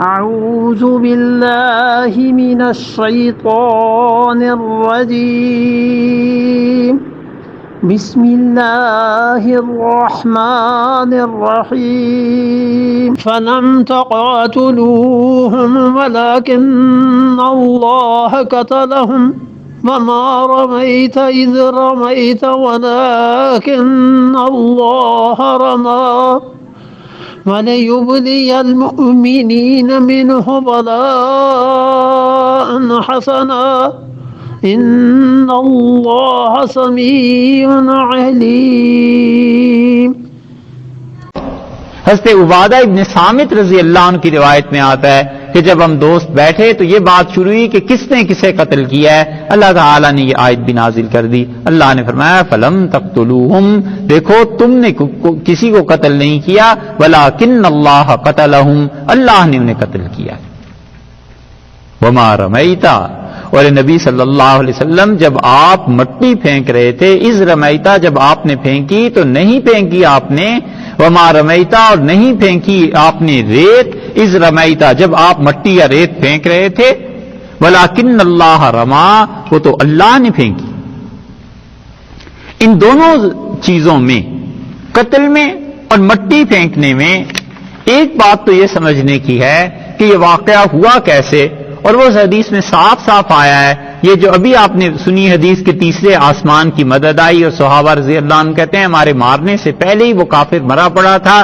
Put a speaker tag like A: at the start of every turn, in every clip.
A: أعوذ بالله من الشيطان الرجيم بسم الله الرحمن الرحيم فلم تقاتلوهم ولكن الله قتلهم وما رميت إذ رميت ولكن الله رمى وَلِيُبْلِيَ الْمُؤْمِنِينَ مِنْهُ بَلَاءً حَسَنًا إِنَّ اللَّهَ سَمِيعٌ عَلِيمٌ۔
B: حضرت عبادہ ابن صامت رضی اللہ عنہ کی روایت میں آتا ہے کہ جب ہم دوست بیٹھے تو یہ بات شروع ہوئی کہ کس نے کسے قتل کیا ہے۔ اللہ تعالیٰ نے یہ آیت بھی نازل کر دی۔ اللہ نے فرمایا فَلَمْ تَقْتُلُوهُمْ، دیکھو تم نے کسی کو قتل نہیں کیا، وَلَٰكِنَّ اللَّهَ قَتَلَهُمْ، اللہ نے انہیں قتل کیا۔ وَمَا رَمَيْتَ، اور نبی صلی اللہ علیہ وسلم جب آپ مٹی پھینک رہے تھے، اِذْ رَمَيْتَ، جب آپ نے پھینکی تو نہیں پھینکی آپ نے، وَمَا رَمَيْتَ، اور نہیں پھینکی آپ نے ریت، اِذْ رَمَيْتَ، جب آپ مٹی یا ریت پھینک رہے تھے، وَلَٰكِنَّ اللَّهَ رَمَىٰ، وہ تو اللہ نے پھینکی۔ ان دونوں چیزوں میں، قتل میں اور مٹی پھینکنے میں، ایک بات تو یہ سمجھنے کی ہے کہ یہ واقعہ ہوا کیسے، اور وہ حدیث میں صاف صاف آیا ہے۔ یہ جو ابھی آپ نے سنی حدیث کے تیسرے آسمان کی مدد آئی اور صحابہ رضی اللہ عنہ کہتے ہیں ہمارے مارنے سے پہلے ہی وہ کافر مرا پڑا تھا،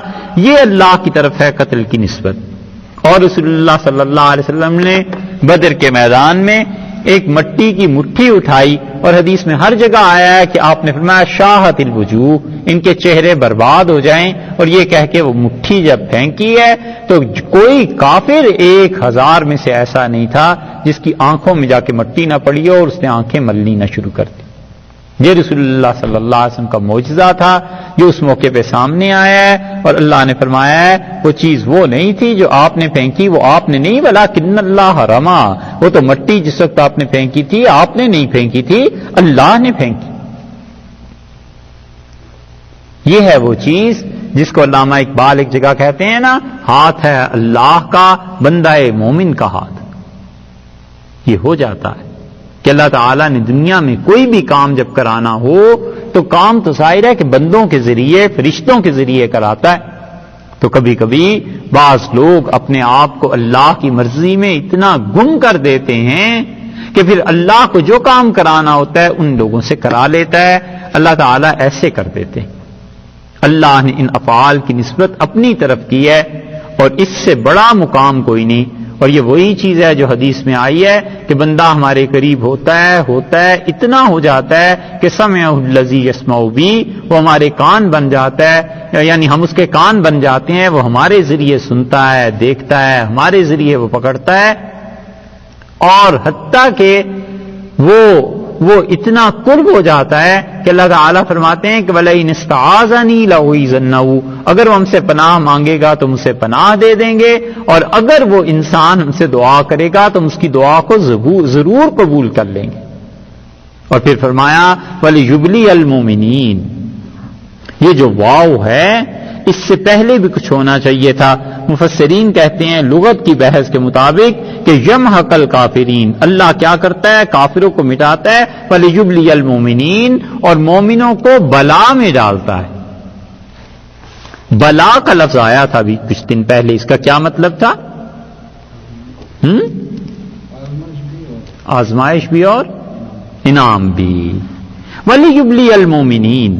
B: یہ اللہ کی طرف ہے قتل کی نسبت۔ اور رسول اللہ صلی اللہ علیہ وسلم نے بدر کے میدان میں ایک مٹی کی مٹھی اٹھائی، اور حدیث میں ہر جگہ آیا ہے کہ آپ نے فرمایا شاہت الوجوہ، ان کے چہرے برباد ہو جائیں، اور یہ کہہ کے وہ مٹھی جب پھینکی ہے تو کوئی کافر 1000 میں سے ایسا نہیں تھا جس کی آنکھوں میں جا کے مٹی نہ پڑی ہو اور اس نے آنکھیں ملنی نہ شروع کر دی۔ یہ رسول اللہ صلی اللہ علیہ وسلم کا معجزہ تھا جو اس موقع پہ سامنے آیا ہے، اور اللہ نے فرمایا ہے وہ چیز وہ نہیں تھی جو آپ نے پھینکی، وہ آپ نے نہیں، وَلَٰكِنَّ اللَّهَ رَمَىٰ، وہ تو مٹی جس وقت آپ نے پھینکی تھی آپ نے نہیں پھینکی تھی، اللہ نے پھینکی۔ یہ ہے وہ چیز جس کو علامہ اقبال ایک جگہ کہتے ہیں نا، ہاتھ ہے اللہ کا بندہ مومن کا ہاتھ۔ یہ ہو جاتا ہے کہ اللہ تعالیٰ نے دنیا میں کوئی بھی کام جب کرانا ہو تو کام تو ظاہر ہے کہ بندوں کے ذریعے، فرشتوں کے ذریعے کراتا ہے۔ تو کبھی کبھی بعض لوگ اپنے آپ کو اللہ کی مرضی میں اتنا گم کر دیتے ہیں کہ پھر اللہ کو جو کام کرانا ہوتا ہے ان لوگوں سے کرا لیتا ہے۔ اللہ تعالیٰ ایسے کر دیتے ہیں۔ اللہ نے ان افعال کی نسبت اپنی طرف کی ہے، اور اس سے بڑا مقام کوئی نہیں۔ اور یہ وہی چیز ہے جو حدیث میں آئی ہے کہ بندہ ہمارے قریب ہوتا ہے اتنا ہو جاتا ہے کہ سمعہ الذی یسمع بی، وہ ہمارے کان بن جاتا ہے، یعنی ہم اس کے کان بن جاتے ہیں، وہ ہمارے ذریعے سنتا ہے، دیکھتا ہے، ہمارے ذریعے وہ پکڑتا ہے، اور حتیٰ کہ وہ اتنا قرب ہو جاتا ہے کہ اللہ تعالیٰ فرماتے ہیں کہ وَلَئِنِ اسْتَعَاذَنِي لَأُعِيذَنَّهُ، اگر وہ ہم سے پناہ مانگے گا تو ہم اسے پناہ دے دیں گے، اور اگر وہ انسان ہم سے دعا کرے گا تو ہم اس کی دعا کو ضرور قبول کر لیں گے۔ اور پھر فرمایا وَلِيُبْلِيَ الْمُؤْمِنِينَ، یہ جو واو ہے اس سے پہلے بھی کچھ ہونا چاہیے تھا۔ مفسرین کہتے ہیں لغت کی بحث کے مطابق کہ یمحق الکافرین، اللہ کیا کرتا ہے کافروں کو مٹاتا ہے، وَلِيُبْلِيَ الْمُؤْمِنِينَ، اور مومنوں کو بلا میں ڈالتا ہے۔ بلا کا لفظ آیا تھا ابھی کچھ دن پہلے، اس کا کیا مطلب تھا؟ آزمائش بھی اور انعام بھی۔ وَلِيُبْلِيَ الْمُؤْمِنِينَ،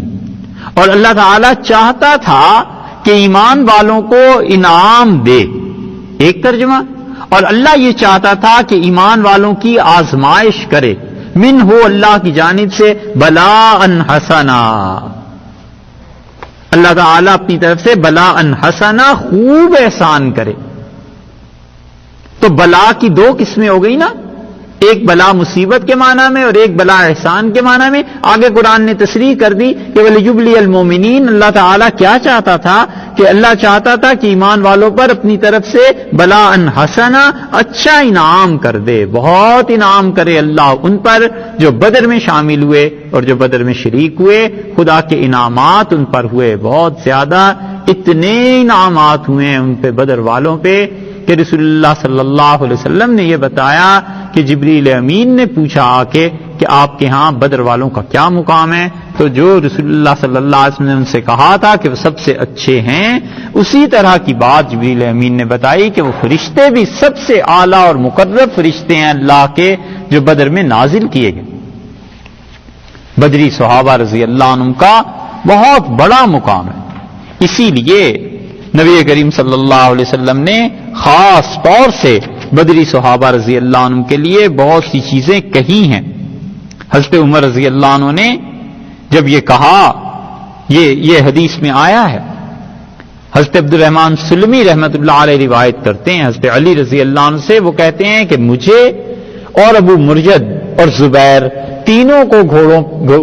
B: اور اللہ تعالیٰ چاہتا تھا کہ ایمان والوں کو انعام دے، ایک ترجمہ، اور اللہ یہ چاہتا تھا کہ ایمان والوں کی آزمائش کرے، من ہو اللہ کی جانب سے بلاء حسنا، اللہ تعالیٰ اپنی طرف سے بلاء حسنا خوب احسان کرے۔ تو بلا کی دو قسمیں ہو گئی نا، ایک بلا مصیبت کے معنی میں اور ایک بلا احسان کے معنی میں۔ آگے قرآن نے تصریح کر دی کہ وَلِيُبْلِيَ الْمُؤْمِنِينَ، اللہ تعالیٰ کیا چاہتا تھا کہ اللہ چاہتا تھا کہ ایمان والوں پر اپنی طرف سے بلاء حسنا، اچھا انعام کر دے، بہت انعام کرے اللہ ان پر جو بدر میں شامل ہوئے اور جو بدر میں شریک ہوئے۔ خدا کے انعامات ان پر ہوئے بہت زیادہ، اتنے انعامات ہوئے ان پہ بدر والوں پہ کہ رسول اللہ صلی اللہ علیہ وسلم نے یہ بتایا کہ جبریل امین نے پوچھا آ کے کہ آپ کے ہاں بدر والوں کا کیا مقام ہے، تو جو رسول اللہ صلی اللہ علیہ وسلم نے ان سے کہا تھا کہ وہ سب سے اچھے ہیں، اسی طرح کی بات جبریل امین نے بتائی کہ وہ فرشتے بھی سب سے اعلیٰ اور مقرب فرشتے ہیں اللہ کے، جو بدر میں نازل کیے گئے۔ بدری صحابہ رضی اللہ عنہم کا بہت بڑا مقام ہے، اسی لیے نبی کریم صلی اللہ علیہ وسلم نے خاص طور سے بدری صحابہ رضی اللہ عنہم کے لیے بہت سی چیزیں کہی ہیں۔ حضرت عمر رضی اللہ عنہ نے جب یہ کہا، یہ حدیث میں آیا ہے، حضرت عبد الرحمن سلمی رحمۃ اللہ علیہ روایت کرتے ہیں حضرت علی رضی اللہ عنہ سے، وہ کہتے ہیں کہ مجھے اور ابو مرجد اور زبیر تینوں کو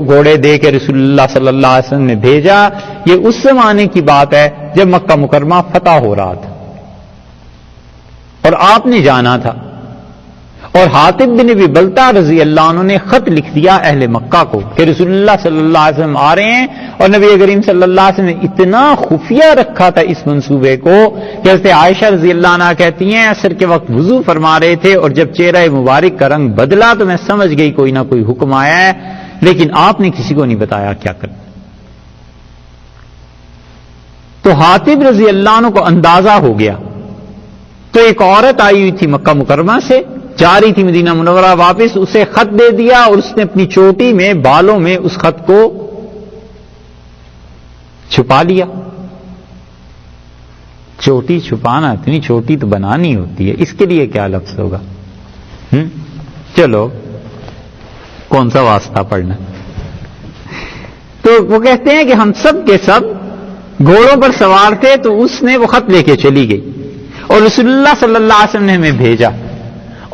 B: گھوڑے دے کے رسول اللہ صلی اللہ علیہ وسلم نے بھیجا۔ یہ اس زمانے کی بات ہے جب مکہ مکرمہ فتح ہو رہا تھا اور آپ نے جانا تھا، اور حاطب بن ابی بلتع رضی اللہ عنہ نے خط لکھ دیا اہل مکہ کو کہ رسول اللہ صلی اللہ علیہ وسلم آ رہے ہیں، اور نبی کریم صلی اللہ علیہ وسلم نے اتنا خفیہ رکھا تھا اس منصوبے کو کہ حضرت عائشہ رضی اللہ عنہ کہتی ہیں عصر کے وقت وضو فرما رہے تھے، اور جب چہرہ مبارک کا رنگ بدلا تو میں سمجھ گئی کوئی نہ کوئی حکم آیا ہے، لیکن آپ نے کسی کو نہیں بتایا کیا کرنا۔ تو حاطب رضی اللہ عنہ کو اندازہ ہو گیا، تو ایک عورت آئی ہوئی تھی مکہ مکرمہ سے، جا رہی تھی مدینہ منورہ واپس، اسے خط دے دیا اور اس نے اپنی چوٹی میں بالوں میں اس خط کو چھپا لیا۔ چوٹی چھپانا، اتنی چھوٹی تو بنانی ہوتی ہے، اس کے لیے کیا لفظ ہوگا؟ چلو کون سا واسطہ پڑھنا۔ تو وہ کہتے ہیں کہ ہم سب کے سب گھوڑوں پر سوار تھے، تو اس نے وہ خط لے کے چلی گئی اور رسول اللہ صلی اللہ علیہ وسلم نے ہمیں بھیجا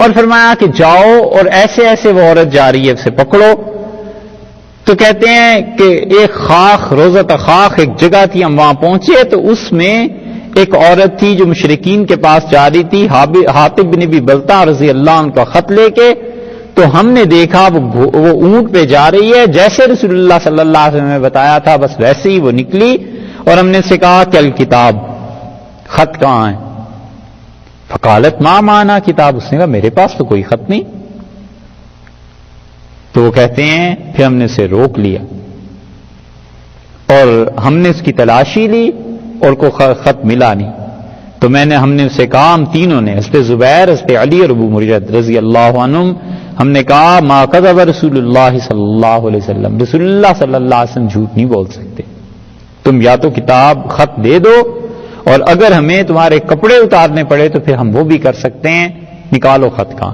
B: اور فرمایا کہ جاؤ اور ایسے ایسے وہ عورت جا رہی ہے اسے پکڑو۔ تو کہتے ہیں کہ ایک خاخ، روضۃ خاخ ایک جگہ تھی، ہم وہاں پہنچے تو اس میں ایک عورت تھی جو مشرکین کے پاس جا رہی تھی، حاطب بن ابی بلتع رضی اللہ عنہ کا خط لے کے۔ تو ہم نے دیکھا وہ اونٹ پہ جا رہی ہے، جیسے رسول اللہ صلی اللہ علیہ وسلم نے بتایا تھا بس ویسے ہی وہ نکلی، اور ہم نے اسے کہا کہ الکتاب، خط کہاں ہے؟ فقالت ما معنا کتاب، اس نے کہا میرے پاس تو کوئی خط نہیں۔ تو وہ کہتے ہیں پھر ہم نے اسے روک لیا اور ہم نے اس کی تلاشی لی اور کوئی خط ملا نہیں۔ تو ہم نے اسے کہا، ہم تینوں نے، حضرت زبیر، حضرت علی اور ابو مرجد رضی اللہ عنہم، ہم نے کہا ما کذب رسول اللہ صلی اللہ علیہ وسلم، رسول اللہ صلی اللہ علیہ وسلم جھوٹ نہیں بول سکتے، تم یا تو کتاب خط دے دو، اور اگر ہمیں تمہارے کپڑے اتارنے پڑے تو پھر ہم وہ بھی کر سکتے ہیں، نکالو خط کہاں۔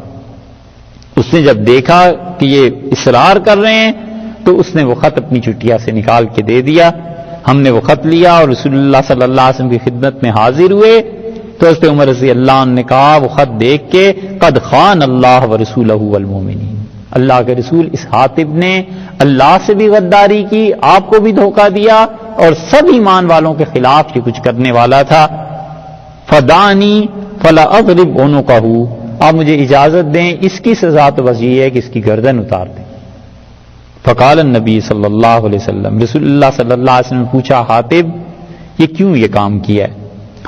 B: اس نے جب دیکھا کہ یہ اصرار کر رہے ہیں تو اس نے وہ خط اپنی چٹیا سے نکال کے دے دیا۔ ہم نے وہ خط لیا اور رسول اللہ صلی اللہ علیہ وسلم کی خدمت میں حاضر ہوئے تو حضرت عمر رضی اللہ عنہ نے کہا، وہ خط دیکھ کے، قد خان اللہ ورسولہ والمؤمنین، اللہ کے رسول اس حاطب نے اللہ سے بھی غداری کی، آپ کو بھی دھوکہ دیا، اور سب ایمان والوں کے خلاف یہ کچھ کرنے والا تھا۔ فدانی فلا اضرب عنقہ، آپ مجھے اجازت دیں، اس کی سزا تو بس یہ ہے کہ اس کی گردن اتار دیں۔ فقال النبی صلی اللہ علیہ وسلم، رسول اللہ صلی اللہ علیہ وسلم نے پوچھا، حاطب یہ کیوں یہ کام کیا ہے؟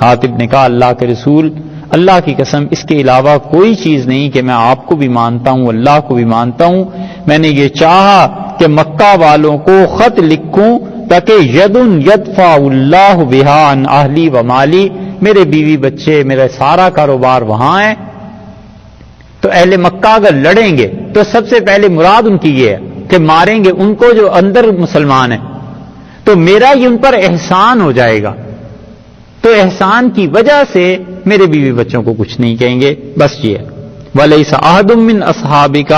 B: حاطب نے کہا، اللہ کے رسول، اللہ کی قسم اس کے علاوہ کوئی چیز نہیں کہ میں آپ کو بھی مانتا ہوں، اللہ کو بھی مانتا ہوں، میں نے یہ چاہا کہ مکہ والوں کو خط لکھوں تاکہ یدن یدفع اللہ بہا عن اہلی و مالی، میرے بیوی بچے، میرا سارا کاروبار وہاں ہے، تو اہل مکہ اگر لڑیں گے تو سب سے پہلے مراد ان کی یہ ہے کہ ماریں گے ان کو جو اندر مسلمان ہیں، تو میرا یہ ان پر احسان ہو جائے گا، تو احسان کی وجہ سے میرے بیوی بچوں کو کچھ نہیں کہیں گے، بس یہ ہے۔ وَلَيْسَ أَحَدٌ مِّنْ أَصْحَابِكَ،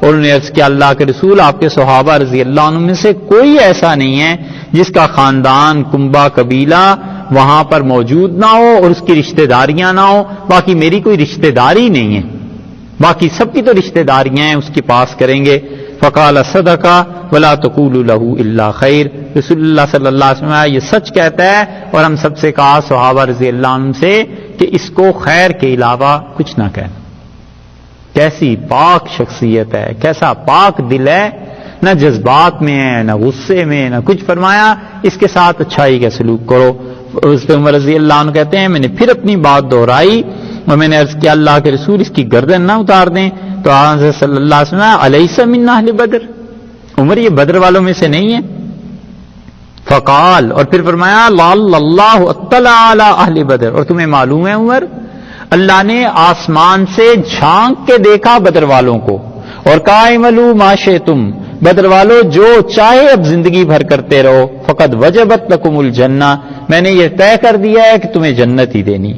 B: اور انہوں نے عرض کیا، اللہ کے رسول آپ کے صحابہ رضی اللہ عنہ میں سے کوئی ایسا نہیں ہے جس کا خاندان، کنبہ، قبیلہ وہاں پر موجود نہ ہو اور اس کی رشتہ داریاں نہ ہو، باقی میری کوئی رشتہ داری نہیں ہے، باقی سب کی تو رشتہ داریاں ہیں، اس کے پاس کریں گے۔ فقال صدق ولا تقولوا له الا خیر، رسول اللہ صلی اللہ علیہ وسلم یہ سچ کہتا ہے، اور ہم سب سے کہا صحابہ رضی اللہ عنہ سے کہ اس کو خیر کے علاوہ کچھ نہ کہنا۔ کیسی پاک شخصیت ہے، کیسا پاک دل ہے، نہ جذبات میں ہے، نہ غصے میں، نہ کچھ، فرمایا اس کے ساتھ اچھائی کا سلوک کرو۔ حضرت عمر رضی اللہ عنہ کہتے ہیں میں نے پھر اپنی بات دہرائی اور میں نے عرض کیا اللہ کے رسول اس کی گردن نہ اتار دیں، تو حضرت صلی اللہ علیہ وسلم الیس من اہل بدر، عمر یہ بدر والوں میں سے نہیں ہے؟ فقال، اور پھر فرمایا لعل اللہ اطلع علی اہل بدر، اور تمہیں معلوم ہے عمر اللہ نے آسمان سے جھانک کے دیکھا بدر والوں کو، اور کہا اعملوا ما شئتم، بدر والو جو چاہے اب زندگی بھر کرتے رہو، فقد وجبت لکم الجنہ، میں نے یہ طے کر دیا ہے کہ تمہیں جنت ہی دینی،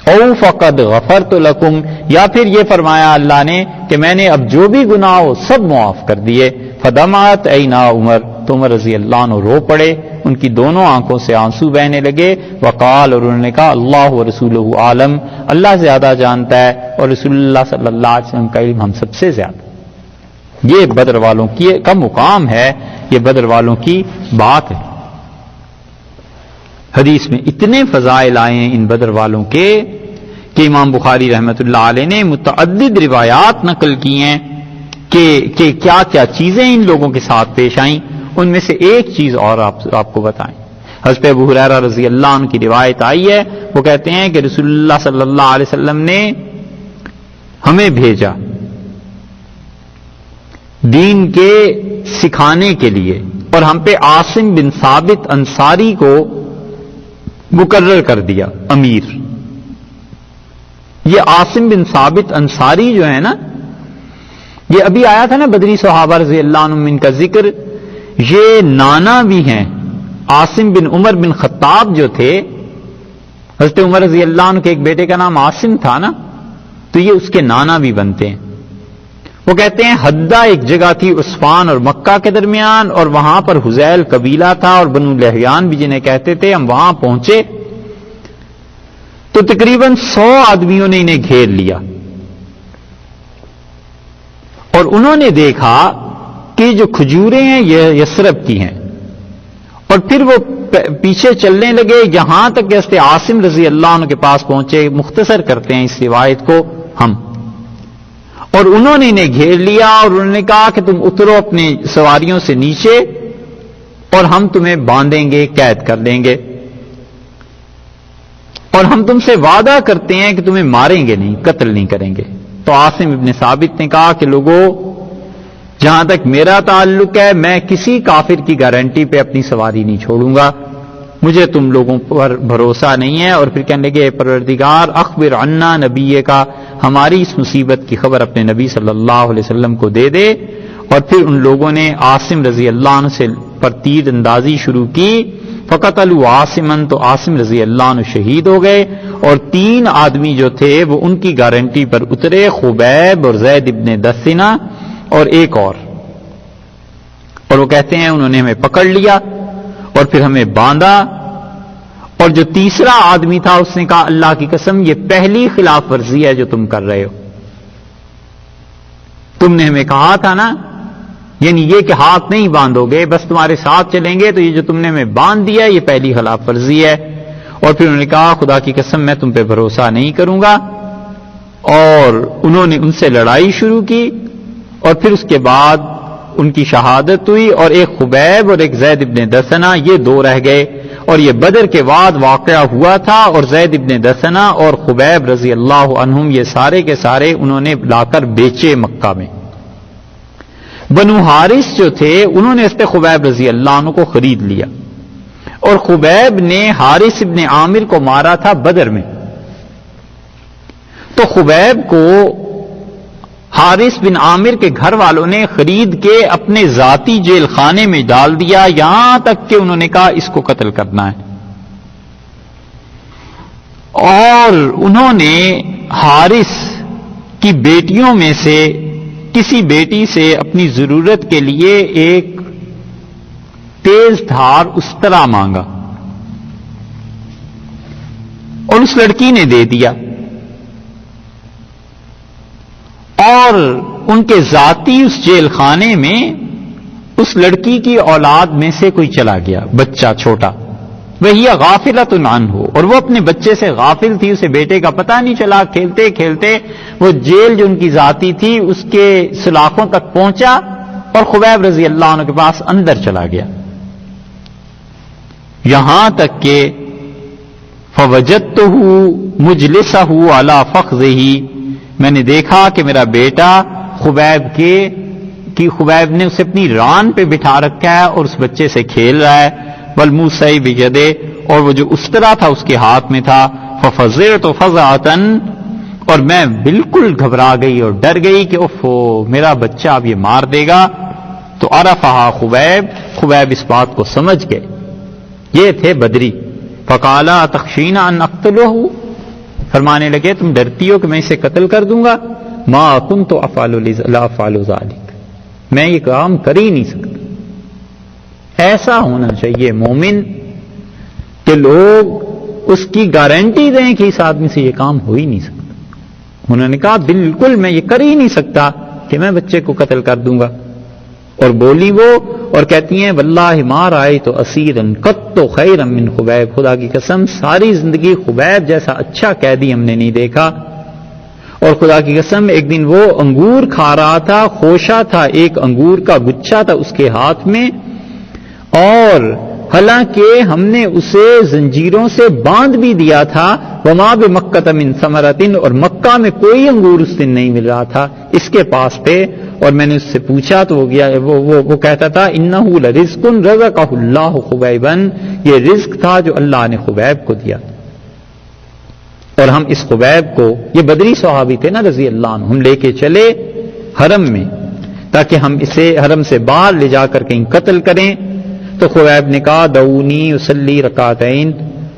B: او فقد غفرت لکم، یا پھر یہ فرمایا اللہ نے کہ میں نے اب جو بھی گناہ ہو سب معاف کر دیے۔ فدمعت عینا عمر، تو عمر رضی اللہ عنہ رو پڑے، ان کی دونوں آنکھوں سے آنسو بہنے لگے۔ وقال، اور انہوں نے کہا اللہ ورسولہ عالم، اللہ زیادہ جانتا ہے اور رسول اللہ صلی اللہ علیہ وسلم کا علم ہم سب سے زیادہ۔ یہ بدر والوں کا مقام ہے، یہ بدر والوں کی بات ہے۔ حدیث میں اتنے فضائل آئے ہیں ان بدر والوں کے کہ امام بخاری رحمۃ اللہ علیہ نے متعدد روایات نقل کی ہیں کہ کیا کیا چیزیں ان لوگوں کے ساتھ پیش آئیں۔ ان میں سے ایک چیز اور آپ کو بتائیں، حضرت ابو ہریرہ رضی اللہ عنہ کی روایت آئی ہے، وہ کہتے ہیں کہ رسول اللہ صلی اللہ علیہ وسلم نے ہمیں بھیجا دین کے سکھانے کے لیے، اور ہم پہ عاصم بن ثابت انصاری کو مقرر کر دیا امیر۔ یہ عاصم بن ثابت انصاری جو ہے نا، یہ ابھی آیا تھا نا بدری صحابہ رضی اللہ عنہم ان کا ذکر، یہ نانا بھی ہیں۔ عاصم بن عمر بن خطاب جو تھے، حضرت عمر رضی اللہ عنہ کے ایک بیٹے کا نام عاصم تھا نا، تو یہ اس کے نانا بھی بنتے ہیں۔ وہ کہتے ہیں حدہ ایک جگہ تھی عثفان اور مکہ کے درمیان، اور وہاں پر حذیل قبیلہ تھا اور بنو لحیان بھی جنہیں کہتے تھے۔ ہم وہاں پہنچے تو تقریباً 100 آدمیوں نے انہیں گھیر لیا، اور انہوں نے دیکھا کہ جو کھجوریں ہیں یہ یثرب کی ہیں، اور پھر وہ پیچھے چلنے لگے یہاں تک کہ حضرت عاصم رضی اللہ عنہ کے پاس پہنچے۔ مختصر کرتے ہیں اس روایت کو ہم، اور انہوں نے انہیں گھیر لیا اور انہوں نے کہا کہ تم اترو اپنی سواریوں سے نیچے اور ہم تمہیں باندھیں گے، قید کر لیں گے، اور ہم تم سے وعدہ کرتے ہیں کہ تمہیں ماریں گے نہیں، قتل نہیں کریں گے۔ تو عاصم ابن ثابت نے کہا کہ لوگوں، جہاں تک میرا تعلق ہے میں کسی کافر کی گارنٹی پہ اپنی سواری نہیں چھوڑوں گا، مجھے تم لوگوں پر بھروسہ نہیں ہے۔ اور پھر کہنے لگے پروردگار اخبر عنا نبی کا، ہماری اس مصیبت کی خبر اپنے نبی صلی اللہ علیہ وسلم کو دے دے۔ اور پھر ان لوگوں نے عاصم رضی اللہ عنہ سے پر تیر اندازی شروع کی، فقتلوا عاصمن، تو عاصم رضی اللہ عنہ شہید ہو گئے، اور 3 آدمی جو تھے وہ ان کی گارنٹی پر اترے، خبیب اور زید ابن دثنہ اور ایک اور وہ کہتے ہیں انہوں نے ہمیں پکڑ لیا اور پھر ہمیں باندھا، اور جو تیسرا آدمی تھا اس نے کہا اللہ کی قسم یہ پہلی خلاف ورزی ہے جو تم کر رہے ہو، تم نے ہمیں کہا تھا نا، یعنی یہ کہ ہاتھ نہیں باندھو گے، بس تمہارے ساتھ چلیں گے، تو یہ جو تم نے ہمیں باندھ دیا یہ پہلی خلاف ورزی ہے۔ اور پھر انہوں نے کہا خدا کی قسم میں تم پہ بھروسہ نہیں کروں گا، اور انہوں نے ان سے لڑائی شروع کی، اور پھر اس کے بعد ان کی شہادت ہوئی، اور ایک خبیب اور ایک زید ابن دثنہ، یہ 2 رہ گئے، اور یہ بدر کے بعد واقعہ ہوا تھا، اور زید ابن دثنہ اور خبیب رضی اللہ عنہم یہ سارے کے سارے انہوں نے لا کر بیچے مکہ میں۔ بنو حارث جو تھے انہوں نے حضرت خبیب رضی اللہ عنہ کو خرید لیا، اور خبیب نے حارث ابن عامر کو مارا تھا بدر میں، تو خبیب کو حارث بن عامر کے گھر والوں نے خرید کے اپنے ذاتی جیل خانے میں ڈال دیا، یہاں تک کہ انہوں نے کہا اس کو قتل کرنا ہے، اور انہوں نے حارث کی بیٹیوں میں سے کسی بیٹی سے اپنی ضرورت کے لیے ایک تیز دھار استرا مانگا، اور اس لڑکی نے دے دیا، اور ان کے ذاتی اس جیل خانے میں اس لڑکی کی اولاد میں سے کوئی چلا گیا، بچہ چھوٹا، وہی غافلۃ عنہ، اور وہ اپنے بچے سے غافل تھی، اسے بیٹے کا پتہ نہیں چلا، کھیلتے کھیلتے وہ جیل جو ان کی ذاتی تھی اس کے سلاخوں تک پہنچا، اور خبیب رضی اللہ عنہ کے پاس اندر چلا گیا، یہاں تک کہ فوجدتہ مجلسہ علی فخذہ، میں نے دیکھا کہ میرا بیٹا خبیب نے اسے اپنی ران پہ بٹھا رکھا ہے اور اس بچے سے کھیل رہا ہے، والموسع بیدہ، اور وہ جو استرا تھا اس کے ہاتھ میں تھا، ففزعت فزعۃ، اور میں بالکل گھبرا گئی اور ڈر گئی کہ اوفو میرا بچہ اب یہ مار دے گا. تو عرفہا خبیب اس بات کو سمجھ گئے، یہ تھے بدری. فقالا تخشین ان اقتلہ، فرمانے لگے تم ڈرتی ہو کہ میں اسے قتل کر دوں گا؟ ما كنت افعل ذلك، میں یہ کام کر ہی نہیں سکتا. ایسا ہونا چاہیے مومن کہ لوگ اس کی گارنٹی دیں کہ اس آدمی سے یہ کام ہو ہی نہیں سکتا. انہوں نے کہا بالکل میں یہ کر ہی نہیں سکتا کہ میں بچے کو قتل کر دوں گا. اور بولی وہ اور کہتی ہیں واللہ ما رأیت اسیرا قط خیرا من خبیب، خدا کی قسم ساری زندگی خبیب جیسا اچھا قیدی ہم نے نہیں دیکھا. اور خدا کی قسم ایک دن وہ انگور کھا رہا تھا، خوشا تھا، ایک انگور کا گچھا تھا اس کے ہاتھ میں، اور حالانکہ ہم نے اسے زنجیروں سے باندھ بھی دیا تھا. وما بمکۃ من ثمرۃ، اور مکہ میں کوئی انگور اس دن نہیں مل رہا تھا اس کے پاس پہ. اور میں نے اس سے پوچھا تو وہ کہتا تھا انہ لرزق رزقہ اللہ خبیبا، یہ رزق تھا جو اللہ نے خبیب کو دیا. اور ہم اس خبیب کو، یہ بدری صحابی تھے نا رضی اللہ عنہ، ہم لے کے چلے حرم میں تاکہ ہم اسے حرم سے باہر لے جا کر کہیں قتل کریں. تو خبیب نے کہا دعونی اصلی رکعتین،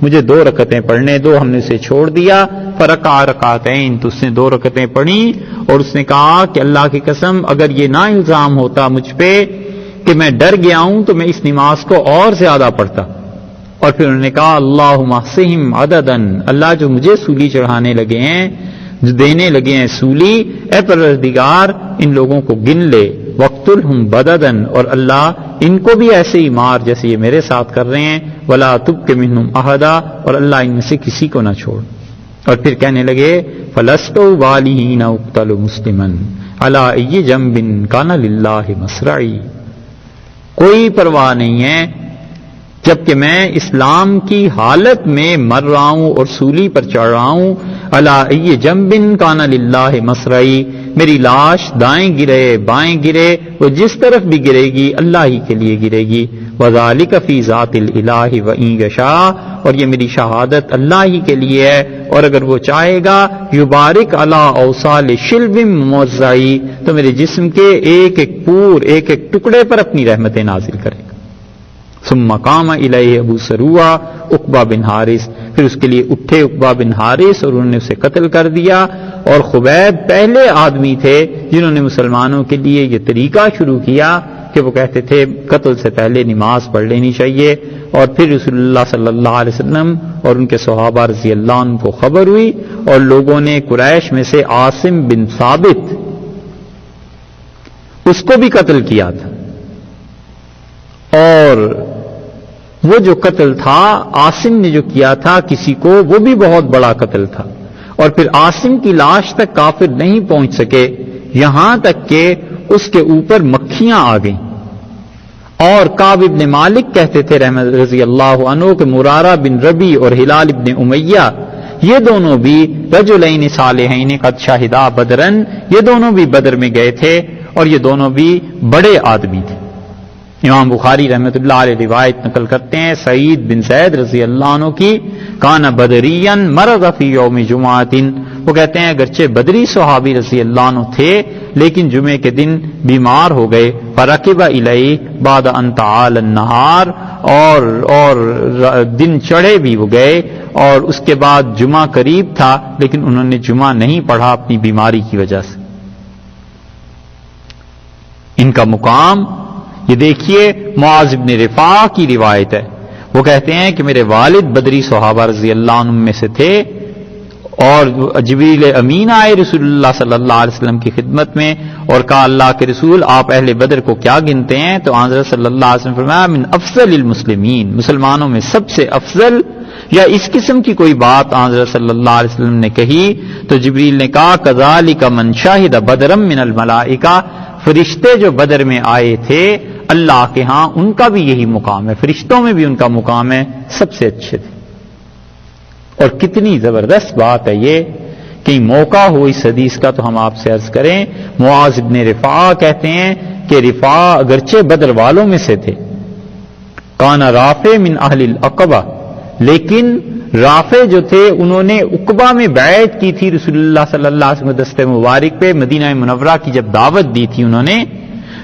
B: مجھے 2 رکعتیں پڑھنے دو. ہم نے اسے چھوڑ دیا. فرکع رکعتین، تو اس نے 2 رکعتیں پڑھی اور اس نے کہا کہ اللہ کی قسم اگر یہ نہ الزام ہوتا مجھ پہ کہ میں ڈر گیا ہوں تو میں اس نماز کو اور زیادہ پڑھتا. اور پھر انہوں نے کہا اللہم احصہم عددا، اللہ جو مجھے سولی چڑھانے لگے ہیں، جو دینے لگے ہیں سولی، اے پروردگار ان لوگوں کو گن لے. وقتلہم بددا، اور اللہ ان کو بھی ایسے ہی مار جیسے یہ میرے ساتھ کر رہے ہیں. ولا تبق منہم احدا، اور اللہ ان میں سے کسی کو نہ چھوڑ. اور پھر کہنے لگے فلست والیہین اقتل مسلما علی ای جنب کان للہ مسرعی، کوئی پرواہ نہیں ہے جبکہ میں اسلام کی حالت میں مر رہا ہوں اور سولی پر چڑھ رہا ہوں. علی ای جنب کان للہ مسرعی، میری لاش دائیں گرے بائیں گرے، وہ جس طرف بھی گرے گی اللہ ہی کے لیے گرے گی. وذالک فی ذات الالہ وان یشاء، اور یہ میری شہادت اللہ ہی کے لیے ہے، اور اگر وہ چاہے گا یبارک علی اوصال شلب موزعی، تو میرے جسم کے ایک ایک پور ایک ایک ٹکڑے پر اپنی رحمتیں نازل کرے گا. ثم قام الیہ ابو سروہ عقبہ بن حارث، پھر اس کے لیے اٹھے عقبہ بن حارث اور انہوں نے اسے قتل کر دیا. اور خبیب پہلے آدمی تھے جنہوں نے مسلمانوں کے لیے یہ طریقہ شروع کیا کہ وہ کہتے تھے قتل سے پہلے نماز پڑھ لینی چاہیے. اور پھر رسول اللہ صلی اللہ علیہ وسلم اور ان کے صحابہ رضی اللہ عنہ کو خبر ہوئی اور لوگوں نے قریش میں سے عاصم بن ثابت اس کو بھی قتل کیا تھا. اور وہ جو قتل تھا عاصم نے جو کیا تھا کسی کو، وہ بھی بہت بڑا قتل تھا. اور پھر عاصم کی لاش تک کافر نہیں پہنچ سکے، یہاں تک کہ اس کے اوپر مکھیاں آ گئیں. اور کعب ابن مالک کہتے تھے رحمت رضی اللہ عنہ کہ مرارہ بن ربی اور ہلال ابن امیہ یہ دونوں بھی رجلین صالحین قد شہدا بدرن، یہ دونوں بھی بدر میں گئے تھے اور یہ دونوں بھی بڑے آدمی تھے. امام بخاری رحمۃ اللہ علیہ روایت نقل کرتے ہیں سعید بن زید رضی اللہ عنہ کی، کان بدریا مرض فی یوم جمعۃ، وہ کہتے ہیں اگرچہ بدری صحابی رضی اللہ عنہ تھے لیکن جمعے کے دن بیمار ہو گئے. فرکب الیہ بعد ان تعال النہار، اور دن چڑھے بھی وہ گئے اور اس کے بعد جمعہ قریب تھا لیکن انہوں نے جمعہ نہیں پڑھا اپنی بیماری کی وجہ سے. ان کا مقام یہ دیکھیے معاذ بن رفاع کی روایت ہے، وہ کہتے ہیں کہ میرے والد بدری صحابہ رضی اللہ عنہ میں سے تھے اور جبریل امین آئے رسول اللہ صلی اللہ علیہ وسلم کی خدمت میں اور کہا اللہ کے رسول آپ اہل بدر کو کیا گنتے ہیں؟ تو حضرت صلی اللہ علیہ وسلم فرمایا من افضل المسلمین، مسلمانوں میں سب سے افضل، یا اس قسم کی کوئی بات حضرت صلی اللہ علیہ وسلم نے کہی تو جبریل نے کہا کذالک من شاہد بدرا من الملائکہ، فرشتے جو بدر میں آئے تھے اللہ کے ہاں ان کا بھی یہی مقام ہے، فرشتوں میں بھی ان کا مقام ہے، سب سے اچھے تھے. اور کتنی زبردست بات ہے یہ، کہیں موقع ہو اس حدیث کا تو ہم آپ سے عرض کریں. معاذ ابن رفاعہ کہتے ہیں کہ رفاعہ اگرچہ بدر والوں میں سے تھے، کان رافع من اہل العقبہ، لیکن رافع جو تھے انہوں نے عقبہ میں بیعت کی تھی رسول اللہ صلی اللہ علیہ وسلم دست مبارک پہ. مدینہ منورہ کی جب دعوت دی تھی انہوں نے،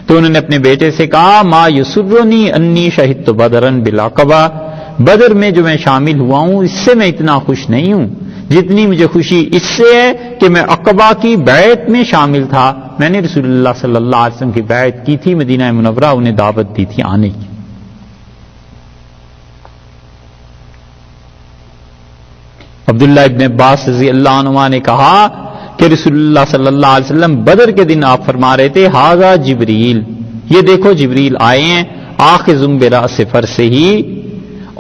B: تو انہوں نے اپنے بیٹے سے کہا ما یسرنی انی شہدت بدرا بالعقبہ، بدر میں جو میں شامل ہوا ہوں اس سے میں اتنا خوش نہیں ہوں جتنی مجھے خوشی اس سے ہے کہ میں عقبہ کی بیعت میں شامل تھا. میں نے رسول اللہ صلی اللہ علیہ وسلم کی بیعت کی تھی، مدینہ منورہ انہیں دعوت دی تھی آنے کی. عبداللہ ابن عباس رضی اللہ عنہ نے کہا کہ رسول اللہ صلی اللہ علیہ وسلم بدر کے دن آپ فرما رہے تھے ھذا جبریل، یہ دیکھو جبریل آئے ہیں، آخذ براس فرسہ،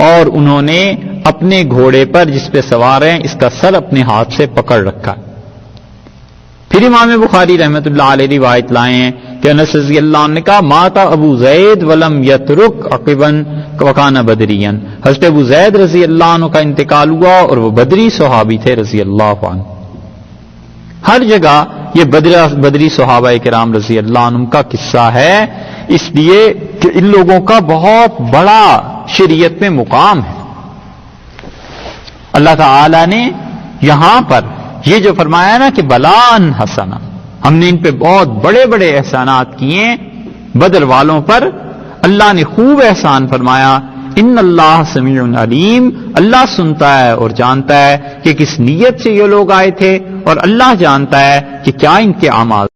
B: اور انہوں نے اپنے گھوڑے پر جس پہ سوار ہیں اس کا سر اپنے ہاتھ سے پکڑ رکھا. پھر امام بخاری رحمۃ اللہ علیہ روایت لائے ہیں کہ انس رضی اللہ عنہ نے کہا مات ابو زید ولم یترک عقبا وکان بدریا، حضرت ابو زید رضی اللہ عنہ کا انتقال ہوا اور وہ بدری صحابی تھے رضی اللہ عنہ. ہر جگہ یہ بدری صحابہ کرام رضی اللہ عنہ کا قصہ ہے، اس لیے کہ ان لوگوں کا بہت بڑا شریعت میں مقام ہے. اللہ تعالی نے یہاں پر یہ جو فرمایا نا کہ بلان حسنا، ہم نے ان پہ بہت بڑے بڑے احسانات کیے. بدر والوں پر اللہ نے خوب احسان فرمایا. ان اللہ سمیع علیم، اللہ سنتا ہے اور جانتا ہے کہ کس نیت سے یہ لوگ آئے تھے، اور اللہ جانتا ہے کہ کیا ان کے اعمال